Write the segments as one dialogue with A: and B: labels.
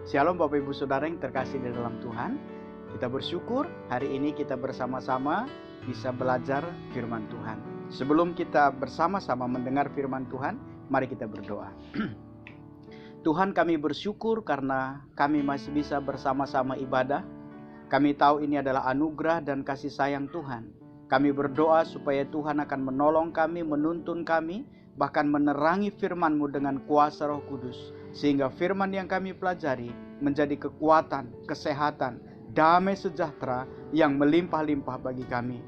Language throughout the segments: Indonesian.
A: Shalom Bapak Ibu Saudara yang terkasih di dalam Tuhan. Kita bersyukur hari ini kita bersama-sama bisa belajar firman Tuhan. Sebelum kita bersama-sama mendengar firman Tuhan, mari kita berdoa. Tuhan, kami bersyukur karena kami masih bisa bersama-sama ibadah. Kami tahu ini adalah anugerah dan kasih sayang Tuhan. Kami berdoa supaya Tuhan akan menolong kami, menuntun kami, bahkan menerangi firman-Mu dengan kuasa Roh Kudus. Sehingga firman yang kami pelajari menjadi kekuatan, kesehatan, damai sejahtera yang melimpah-limpah bagi kami.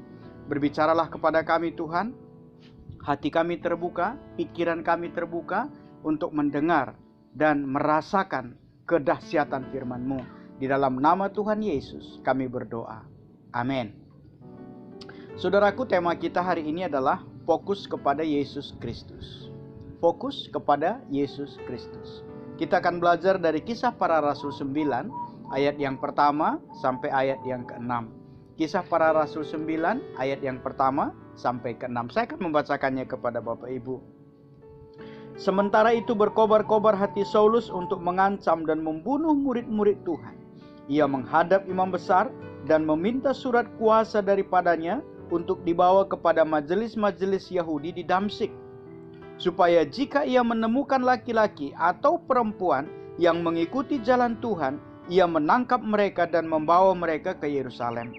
A: Berbicaralah kepada kami Tuhan, hati kami terbuka, pikiran kami terbuka untuk mendengar dan merasakan kedahsyatan firman-Mu. Di dalam nama Tuhan Yesus kami berdoa. Amin. Saudaraku, tema kita hari ini adalah fokus kepada Yesus Kristus. Fokus kepada Yesus Kristus. Kita akan belajar dari Kisah Para Rasul 9 ayat yang pertama sampai ayat yang ke-6. Kisah Para Rasul 9 ayat yang pertama sampai ke-6. Saya akan membacakannya kepada Bapak Ibu. Sementara itu berkobar-kobar hati Saulus untuk mengancam dan membunuh murid-murid Tuhan. Ia menghadap imam besar dan meminta surat kuasa daripadanya untuk dibawa kepada majelis-majelis Yahudi di Damsyik, supaya jika ia menemukan laki-laki atau perempuan yang mengikuti jalan Tuhan, ia menangkap mereka dan membawa mereka ke Yerusalem.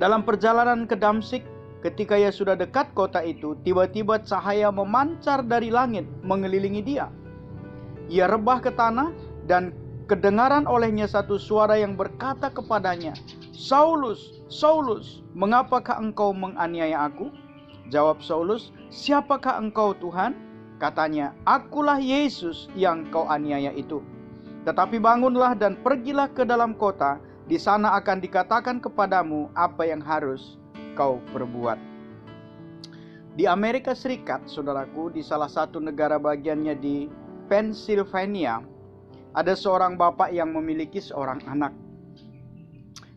A: Dalam perjalanan ke Damsyik, ketika ia sudah dekat kota itu, tiba-tiba cahaya memancar dari langit mengelilingi dia. Ia rebah ke tanah dan kedengaran olehnya satu suara yang berkata kepadanya, "Saulus, Saulus, mengapakah engkau menganiaya aku?" Jawab Saulus, "Siapakah engkau Tuhan?" Katanya, "Akulah Yesus yang kau aniaya itu. Tetapi bangunlah dan pergilah ke dalam kota, di sana akan dikatakan kepadamu apa yang harus kau perbuat." Di Amerika Serikat, saudaraku, di salah satu negara bagiannya di Pennsylvania, ada seorang bapak yang memiliki seorang anak.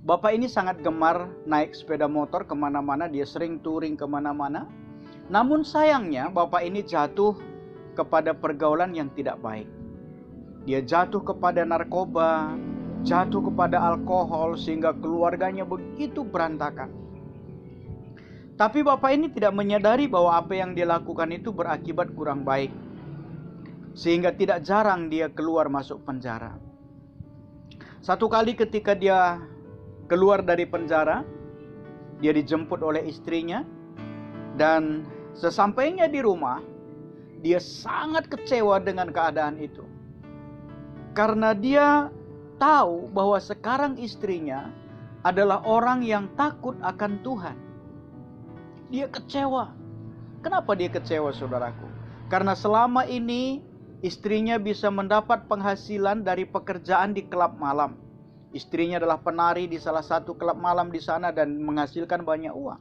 A: Bapak ini sangat gemar naik sepeda motor kemana-mana, dia sering touring kemana-mana. Namun sayangnya bapak ini jatuh kepada pergaulan yang tidak baik. Dia jatuh kepada narkoba, jatuh kepada alkohol, sehingga keluarganya begitu berantakan. Tapi bapak ini tidak menyadari bahwa apa yang dia lakukan itu berakibat kurang baik, sehingga tidak jarang dia keluar masuk penjara. Satu kali ketika dia keluar dari penjara, dia dijemput oleh istrinya, dan sesampainya di rumah, dia sangat kecewa dengan keadaan itu. Karena dia tahu bahwa sekarang istrinya adalah orang yang takut akan Tuhan. Dia kecewa. Kenapa dia kecewa, saudaraku? Karena selama ini istrinya bisa mendapat penghasilan dari pekerjaan di klub malam. Istrinya adalah penari di salah satu klub malam di sana dan menghasilkan banyak uang.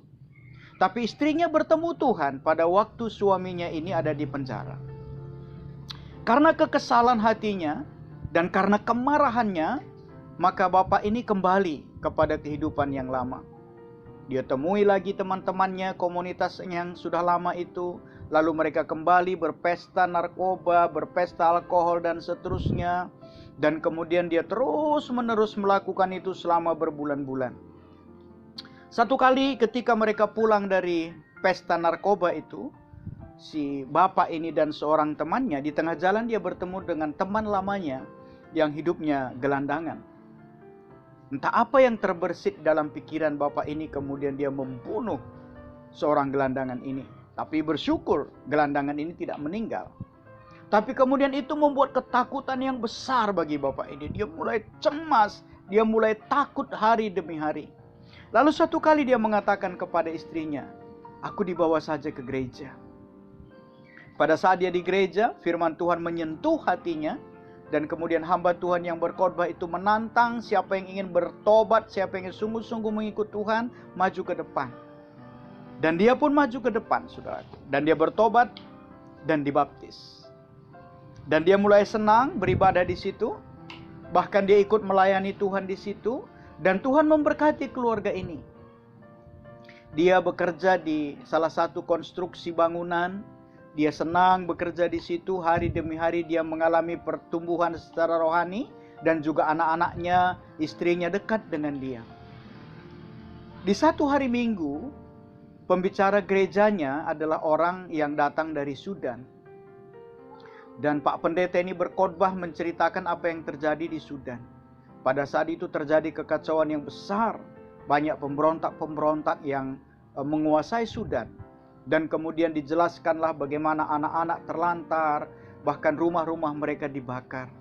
A: Tapi istrinya bertemu Tuhan pada waktu suaminya ini ada di penjara. Karena kekesalan hatinya dan karena kemarahannya, maka bapak ini kembali kepada kehidupan yang lama. Dia temui lagi teman-temannya, komunitas yang sudah lama itu. Lalu mereka kembali berpesta narkoba, berpesta alkohol dan seterusnya. Dan kemudian dia terus-menerus melakukan itu selama berbulan-bulan. Satu kali ketika mereka pulang dari pesta narkoba itu, si bapak ini dan seorang temannya, di tengah jalan dia bertemu dengan teman lamanya yang hidupnya gelandangan. Entah apa yang terbersit dalam pikiran bapak ini, kemudian dia membunuh seorang gelandangan ini. Tapi bersyukur gelandangan ini tidak meninggal. Tapi kemudian itu membuat ketakutan yang besar bagi bapak ini. Dia mulai cemas, dia mulai takut hari demi hari. Lalu satu kali dia mengatakan kepada istrinya, "Aku dibawa saja ke gereja." Pada saat dia di gereja, firman Tuhan menyentuh hatinya. Dan kemudian hamba Tuhan yang berkhotbah itu menantang siapa yang ingin bertobat, siapa yang ingin sungguh-sungguh mengikut Tuhan, maju ke depan. Dan dia pun maju ke depan, saudaraku. Dan dia bertobat dan dibaptis. Dan dia mulai senang beribadah di situ. Bahkan dia ikut melayani Tuhan di situ. Dan Tuhan memberkati keluarga ini. Dia bekerja di salah satu konstruksi bangunan. Dia senang bekerja di situ, hari demi hari dia mengalami pertumbuhan secara rohani. dan juga anak-anaknya, istrinya dekat dengan dia. Di satu hari Minggu, pembicara gerejanya adalah orang yang datang dari Sudan. Dan Pak Pendeta ini berkhotbah menceritakan apa yang terjadi di Sudan. Pada saat itu terjadi kekacauan yang besar. Banyak pemberontak-pemberontak yang menguasai Sudan. Dan kemudian dijelaskanlah bagaimana anak-anak terlantar, bahkan rumah-rumah mereka dibakar.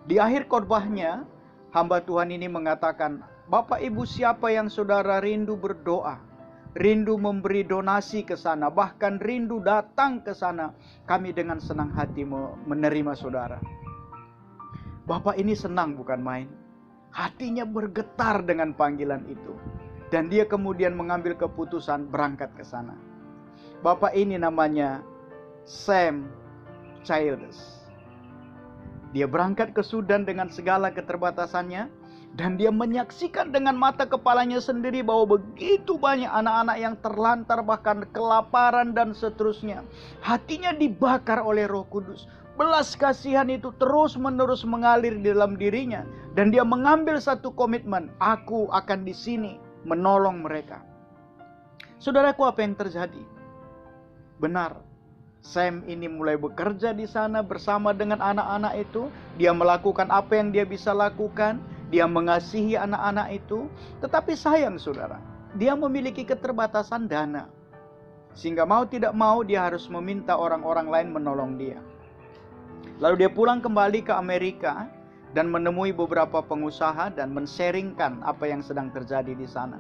A: Di akhir khotbahnya, hamba Tuhan ini mengatakan, Bapak Ibu, siapa yang saudara rindu berdoa, rindu memberi donasi ke sana, bahkan rindu datang ke sana, kami dengan senang hati menerima saudara. Bapak ini senang bukan main. Hatinya bergetar dengan panggilan itu. Dan dia kemudian mengambil keputusan berangkat ke sana. Bapak ini namanya Sam Childs. Dia berangkat ke Sudan dengan segala keterbatasannya. Dan dia menyaksikan dengan mata kepalanya sendiri bahwa begitu banyak anak-anak yang terlantar, bahkan kelaparan dan seterusnya. Hatinya dibakar oleh Roh Kudus. Belas kasihan itu terus-menerus mengalir di dalam dirinya. Dan dia mengambil satu komitmen, aku akan di sini menolong mereka. Saudaraku, apa yang terjadi? Benar, Sam ini mulai bekerja di sana bersama dengan anak-anak itu. Dia melakukan apa yang dia bisa lakukan. Dia mengasihi anak-anak itu. Tetapi sayang saudara, dia memiliki keterbatasan dana. Sehingga mau tidak mau dia harus meminta orang-orang lain menolong dia. Lalu dia pulang kembali ke Amerika dan menemui beberapa pengusaha dan men-sharingkan apa yang sedang terjadi di sana.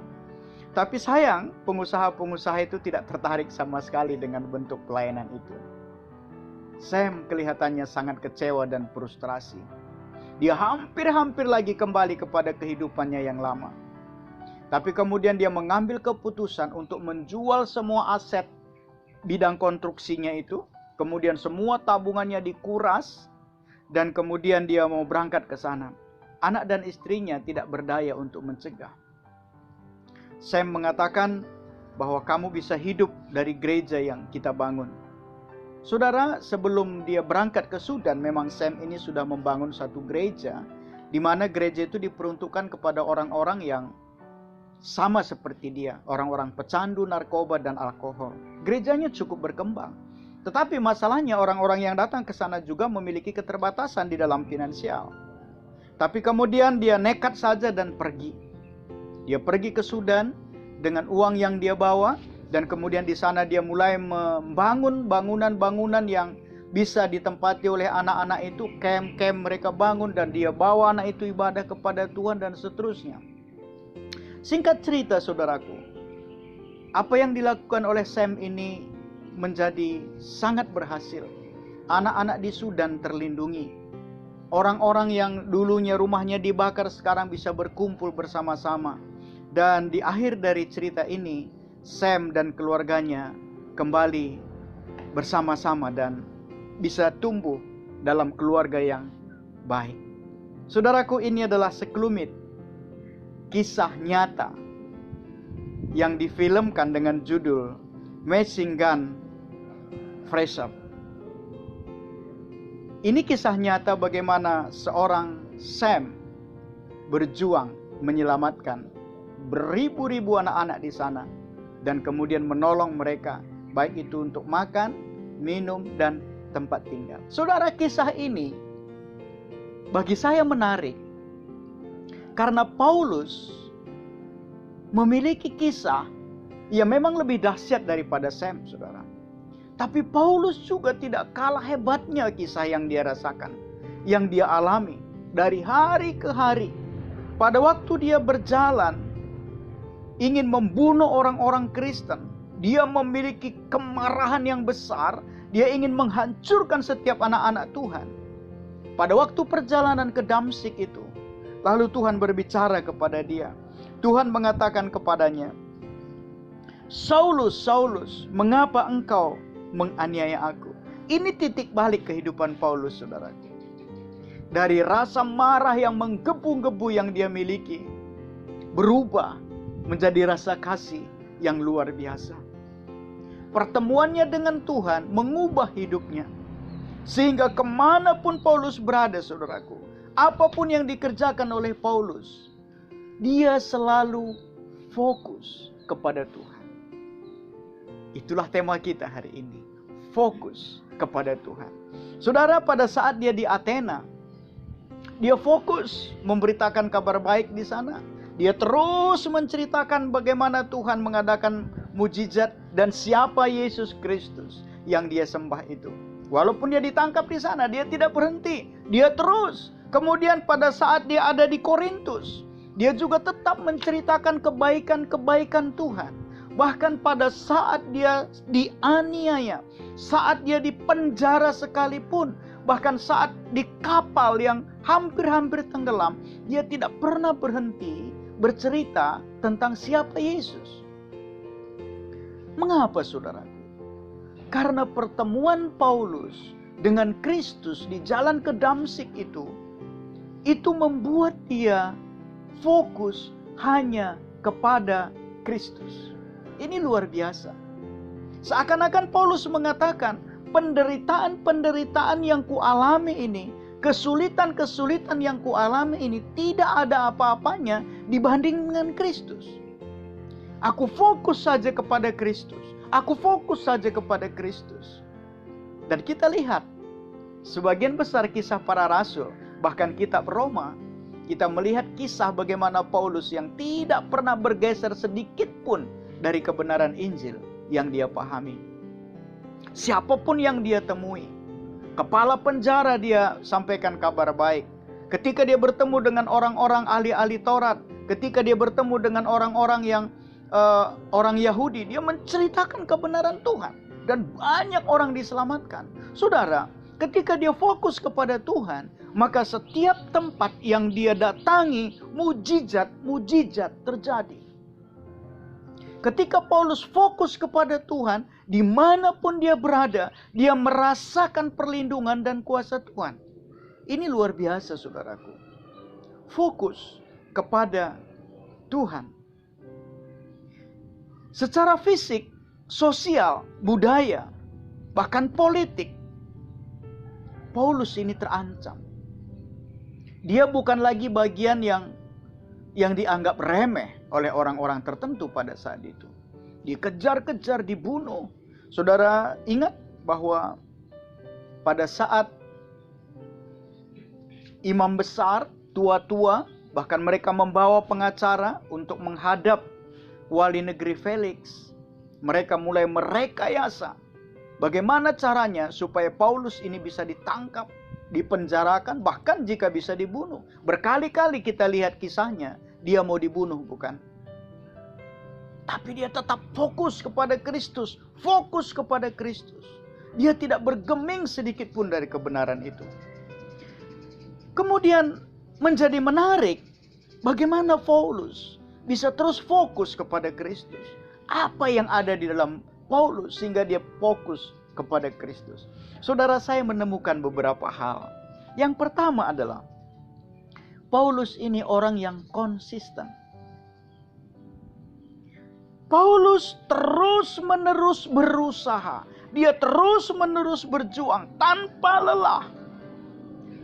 A: Tapi sayang, pengusaha-pengusaha itu tidak tertarik sama sekali dengan bentuk pelayanan itu. Sam kelihatannya sangat kecewa dan frustrasi. Dia hampir-hampir lagi kembali kepada kehidupannya yang lama. Tapi kemudian dia mengambil keputusan untuk menjual semua aset bidang konstruksinya itu. Kemudian semua tabungannya dikuras. Dan kemudian dia mau berangkat ke sana. Anak dan istrinya tidak berdaya untuk mencegah. Sam mengatakan bahwa kamu bisa hidup dari gereja yang kita bangun. Saudara, sebelum dia berangkat ke Sudan, memang Sam ini sudah membangun satu gereja, di mana gereja itu diperuntukkan kepada orang-orang yang sama seperti dia, orang-orang pecandu, narkoba, dan alkohol. Gerejanya cukup berkembang. Tetapi masalahnya orang-orang yang datang ke sana juga memiliki keterbatasan di dalam finansial. Tapi kemudian dia nekat saja dan pergi. Dia pergi ke Sudan dengan uang yang dia bawa. Dan kemudian di sana dia mulai membangun bangunan-bangunan yang bisa ditempati oleh anak-anak itu. Camp-camp mereka bangun dan dia bawa anak itu ibadah kepada Tuhan dan seterusnya. Singkat cerita saudaraku, apa yang dilakukan oleh Sam ini menjadi sangat berhasil. Anak-anak di Sudan terlindungi. Orang-orang yang dulunya rumahnya dibakar sekarang bisa berkumpul bersama-sama. Dan di akhir dari cerita ini, Sam dan keluarganya kembali bersama-sama dan bisa tumbuh dalam keluarga yang baik. Saudaraku, ini adalah sekelumit kisah nyata yang difilmkan dengan judul Machine Gun Fresh Up. Ini kisah nyata bagaimana seorang Sam berjuang menyelamatkan beribu-ribu anak-anak di sana. Dan kemudian menolong mereka, baik itu untuk makan, minum, dan tempat tinggal. Saudara, kisah ini bagi saya menarik. Karena Paulus memiliki kisah yang memang lebih dahsyat daripada Sam, saudara. Tapi Paulus juga tidak kalah hebatnya kisah yang dia rasakan, yang dia alami dari hari ke hari. Pada waktu dia berjalan, ingin membunuh orang-orang Kristen. Dia memiliki kemarahan yang besar. Dia ingin menghancurkan setiap anak-anak Tuhan. Pada waktu perjalanan ke Damsyik itu, lalu Tuhan berbicara kepada dia. Tuhan mengatakan kepadanya, Saulus, Saulus, mengapa engkau menganiaya aku? Ini titik balik kehidupan Paulus, saudara. Dari rasa marah yang menggebu-gebu yang dia miliki, berubah menjadi rasa kasih yang luar biasa. Pertemuannya dengan Tuhan mengubah hidupnya. Sehingga kemanapun Paulus berada, saudaraku, apapun yang dikerjakan oleh Paulus, dia selalu fokus kepada Tuhan. Itulah tema kita hari ini. Fokus kepada Tuhan. Saudara, pada saat dia di Athena, dia fokus memberitakan kabar baik di sana. Dia terus menceritakan bagaimana Tuhan mengadakan mujizat dan siapa Yesus Kristus yang dia sembah itu. Walaupun dia ditangkap di sana, dia tidak berhenti. Dia terus. Kemudian pada saat dia ada di Korintus, dia juga tetap menceritakan kebaikan-kebaikan Tuhan. Bahkan pada saat dia dianiaya, saat dia di penjara sekalipun, bahkan saat di kapal yang hampir-hampir tenggelam, dia tidak pernah berhenti bercerita tentang siapa Yesus. Mengapa, saudaraku? Karena pertemuan Paulus dengan Kristus di jalan ke Damsyik itu membuat dia fokus hanya kepada Kristus. Ini luar biasa. Seakan-akan Paulus mengatakan, penderitaan-penderitaan yang kualami ini, kesulitan-kesulitan yang kualami ini tidak ada apa-apanya dibanding dengan Kristus. Aku fokus saja kepada Kristus. Aku fokus saja kepada Kristus. Dan kita lihat, sebagian besar kisah para rasul, bahkan kitab Roma, kita melihat kisah bagaimana Paulus yang tidak pernah bergeser sedikit pun dari kebenaran Injil yang dia pahami. Siapapun yang dia temui, kepala penjara dia sampaikan kabar baik. Ketika dia bertemu dengan orang-orang ahli-ahli Taurat, ketika dia bertemu dengan orang-orang yang orang Yahudi, dia menceritakan kebenaran Tuhan. Dan banyak orang diselamatkan. Saudara, ketika dia fokus kepada Tuhan, maka setiap tempat yang dia datangi, mujizat terjadi. Ketika Paulus fokus kepada Tuhan, dimanapun dia berada, dia merasakan perlindungan dan kuasa Tuhan. Ini luar biasa, saudaraku. Fokus kepada Tuhan. Secara fisik, sosial, budaya, bahkan politik, Paulus ini terancam. Dia bukan lagi bagian yang dianggap remeh oleh orang-orang tertentu pada saat itu. Dikejar-kejar, dibunuh. Saudara ingat bahwa pada saat imam besar, tua-tua, bahkan mereka membawa pengacara untuk menghadap wali negeri Felix, mereka mulai merekayasa bagaimana caranya supaya Paulus ini bisa ditangkap, dipenjarakan, bahkan jika bisa dibunuh. Berkali-kali kita lihat kisahnya, dia mau dibunuh, bukan? Tapi dia tetap fokus kepada Kristus, fokus kepada Kristus. Dia tidak bergeming sedikit pun dari kebenaran itu. Kemudian menjadi menarik bagaimana Paulus bisa terus fokus kepada Kristus. Apa yang ada di dalam Paulus sehingga dia fokus kepada Kristus. Saudara, saya menemukan beberapa hal. Yang pertama adalah Paulus ini orang yang konsisten. Paulus terus-menerus berusaha. Dia terus-menerus berjuang tanpa lelah.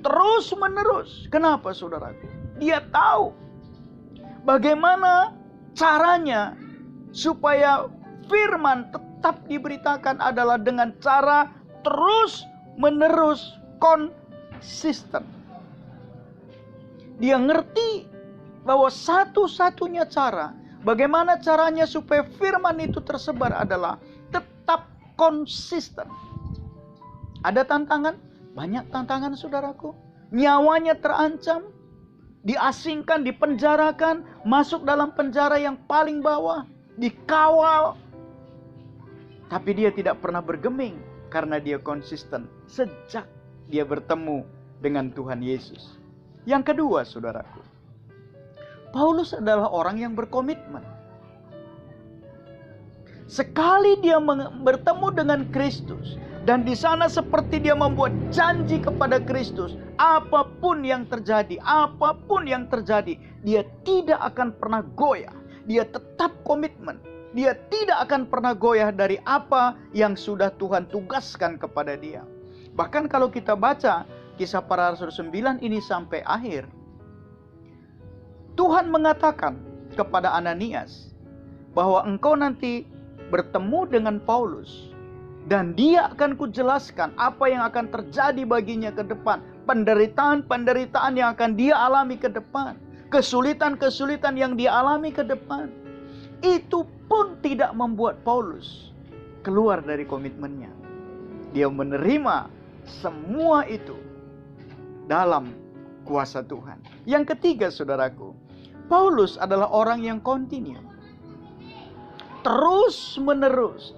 A: Terus-menerus. Kenapa, saudaraku? Dia tahu bagaimana caranya supaya firman tetap diberitakan adalah dengan cara terus-menerus konsisten. Dia ngerti bahwa satu-satunya cara, bagaimana caranya supaya firman itu tersebar adalah tetap konsisten. Ada tantangan? Banyak tantangan, saudaraku. Nyawanya terancam, diasingkan, dipenjarakan, masuk dalam penjara yang paling bawah, dikawal. Tapi dia tidak pernah bergeming karena dia konsisten sejak dia bertemu dengan Tuhan Yesus. Yang kedua, saudaraku, Paulus adalah orang yang berkomitmen. Sekali dia bertemu dengan Kristus, dan di sana seperti dia membuat janji kepada Kristus, apapun yang terjadi, dia tidak akan pernah goyah. Dia tetap komitmen. Dia tidak akan pernah goyah dari apa yang sudah Tuhan tugaskan kepada dia. Bahkan kalau kita baca Kisah Para Rasul 9 ini sampai akhir, Tuhan mengatakan kepada Ananias bahwa engkau nanti bertemu dengan Paulus dan dia akan kujelaskan apa yang akan terjadi baginya ke depan, penderitaan-penderitaan yang akan dia alami ke depan, kesulitan-kesulitan yang dia alami ke depan. Itu pun tidak membuat Paulus keluar dari komitmennya. Dia menerima semua itu dalam kuasa Tuhan. Yang ketiga, saudaraku, Paulus adalah orang yang kontinu. Terus menerus,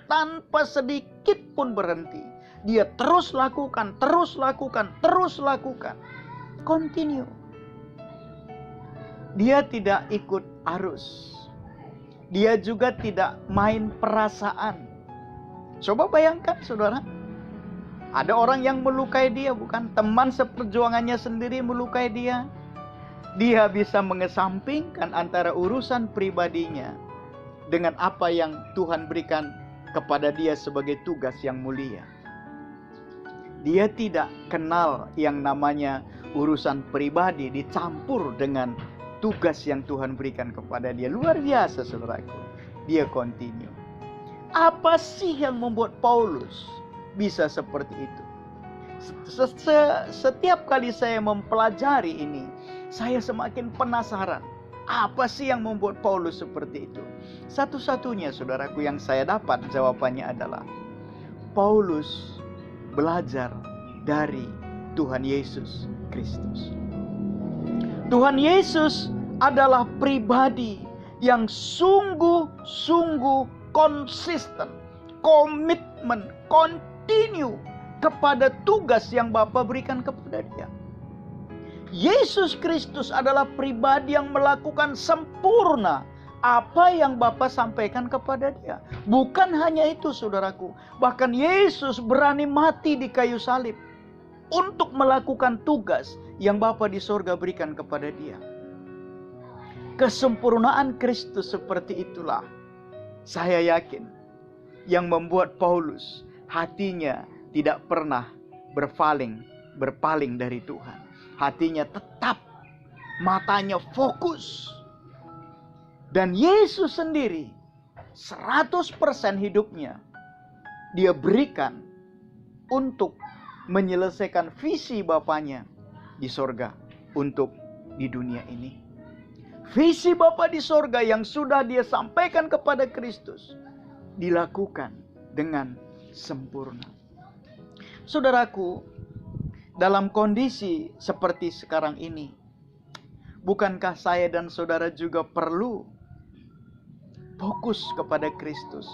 A: tanpa sedikit pun berhenti. Dia terus lakukan. Continue. Dia tidak ikut arus. Dia juga tidak main perasaan. Coba bayangkan, saudara. Ada orang yang melukai dia, bukan? Teman seperjuangannya sendiri melukai dia. Dia bisa mengesampingkan antara urusan pribadinya dengan apa yang Tuhan berikan kepada dia sebagai tugas yang mulia. Dia tidak kenal yang namanya urusan pribadi dicampur dengan tugas yang Tuhan berikan kepada dia. Luar biasa, saudaraku. Dia continue. Apa sih yang membuat Paulus bisa seperti itu? Setiap kali saya mempelajari ini, saya semakin penasaran. Apa sih yang membuat Paulus seperti itu? Satu-satunya, saudaraku, yang saya dapat jawabannya adalah Paulus belajar dari Tuhan Yesus Kristus. Tuhan Yesus adalah pribadi yang sungguh-sungguh konsisten, komitmen, continue kepada tugas yang Bapa berikan kepada dia. Yesus Kristus adalah pribadi yang melakukan sempurna apa yang Bapa sampaikan kepada dia. Bukan hanya itu, saudaraku. Bahkan Yesus berani mati di kayu salib untuk melakukan tugas yang Bapa di sorga berikan kepada dia. Kesempurnaan Kristus seperti itulah, saya yakin, yang membuat Paulus hatinya tidak pernah berpaling dari Tuhan. Hatinya tetap, matanya fokus. Dan Yesus sendiri 100% hidupnya dia berikan untuk menyelesaikan visi Bapanya di sorga untuk di dunia ini. Visi Bapa di sorga yang sudah dia sampaikan kepada Kristus dilakukan dengan sempurna. Saudaraku, dalam kondisi seperti sekarang ini, bukankah saya dan saudara juga perlu fokus kepada Kristus?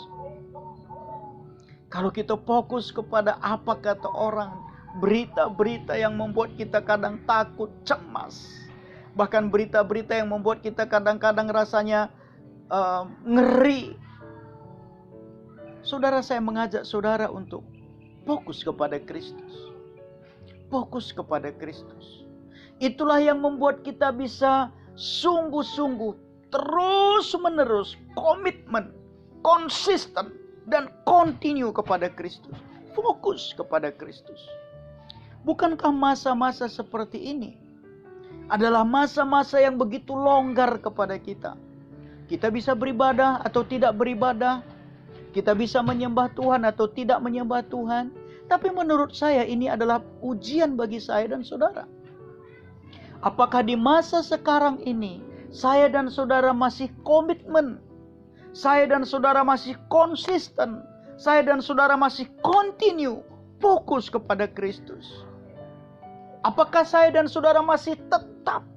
A: Kalau kita fokus kepada apa kata orang, berita-berita yang membuat kita kadang takut, cemas, bahkan berita-berita yang membuat kita kadang-kadang rasanya ngeri. Saudara, saya mengajak saudara untuk fokus kepada Kristus. Fokus kepada Kristus. Itulah yang membuat kita bisa sungguh-sungguh, terus-menerus, komitmen, konsisten, dan continue kepada Kristus. Fokus kepada Kristus. Bukankah masa-masa seperti ini adalah masa-masa yang begitu longgar kepada kita? Kita bisa beribadah atau tidak beribadah. Kita bisa menyembah Tuhan atau tidak menyembah Tuhan. Tapi menurut saya ini adalah ujian bagi saya dan saudara. Apakah di masa sekarang ini saya dan saudara masih komitmen? Saya dan saudara masih konsisten? Saya dan saudara masih continue fokus kepada Kristus? Apakah saya dan saudara masih tetap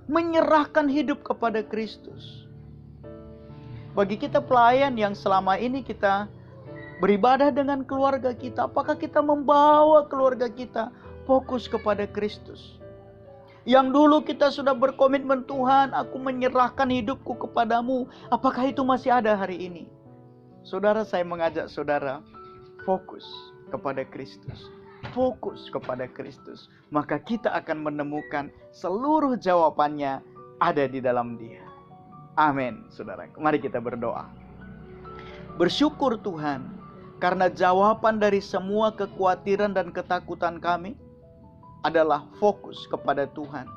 A: menyerahkan hidup kepada Kristus? Bagi kita pelayan yang selama ini kita beribadah dengan keluarga kita, apakah kita membawa keluarga kita fokus kepada Kristus? Yang dulu kita sudah berkomitmen, Tuhan, aku menyerahkan hidupku kepadamu. Apakah itu masih ada hari ini? Saudara, saya mengajak saudara fokus kepada Kristus. Fokus kepada Kristus. Maka kita akan menemukan seluruh jawabannya ada di dalam Dia. Amin, saudara. Mari kita berdoa. Bersyukur Tuhan, Karena jawaban dari semua kekhawatiran dan ketakutan kami adalah fokus kepada Tuhan.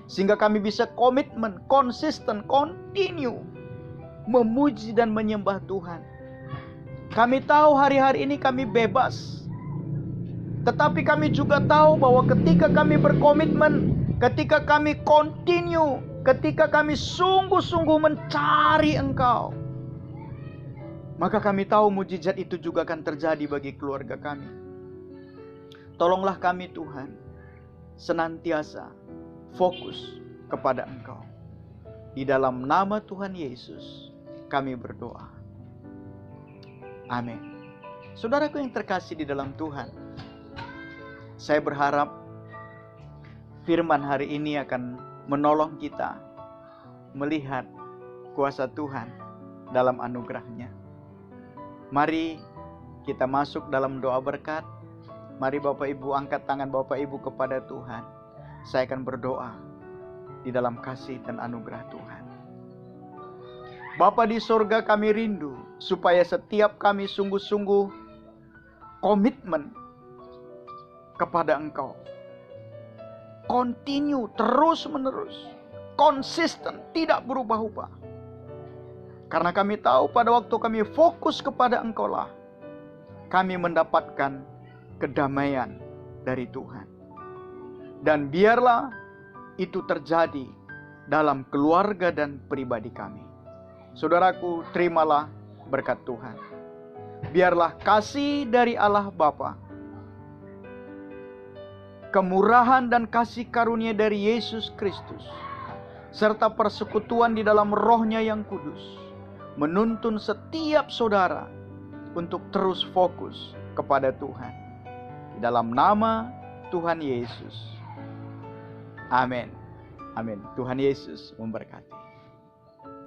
A: Sehingga kami bisa komitmen, konsisten, continue memuji dan menyembah Tuhan. Kami tahu hari-hari ini kami bebas. Tetapi kami juga tahu bahwa ketika kami berkomitmen, ketika kami continue, ketika kami sungguh-sungguh mencari Engkau, maka kami tahu mujizat itu juga akan terjadi bagi keluarga kami. Tolonglah kami Tuhan, senantiasa fokus kepada Engkau. Di dalam nama Tuhan Yesus kami berdoa. Amin. Saudaraku yang terkasih di dalam Tuhan, saya berharap firman hari ini akan menolong kita melihat kuasa Tuhan dalam anugerah-Nya. Mari kita masuk dalam doa berkat. Mari Bapak Ibu angkat tangan Bapak Ibu kepada Tuhan. Saya akan berdoa di dalam kasih dan anugerah Tuhan. Bapa di sorga, kami rindu supaya setiap kami sungguh-sungguh komitmen kepada Engkau. Continue, terus menerus, konsisten, tidak berubah-ubah. Karena kami tahu pada waktu kami fokus kepada Engkau lah, kami mendapatkan kedamaian dari Tuhan. Dan biarlah itu terjadi dalam keluarga dan pribadi kami. Saudaraku, terimalah berkat Tuhan. Biarlah kasih dari Allah Bapa, kemurahan dan kasih karunia dari Yesus Kristus, serta persekutuan di dalam Roh-Nya yang kudus, menuntun setiap saudara untuk terus fokus kepada Tuhan. Di dalam nama Tuhan Yesus. Amin. Amin. Tuhan Yesus memberkati.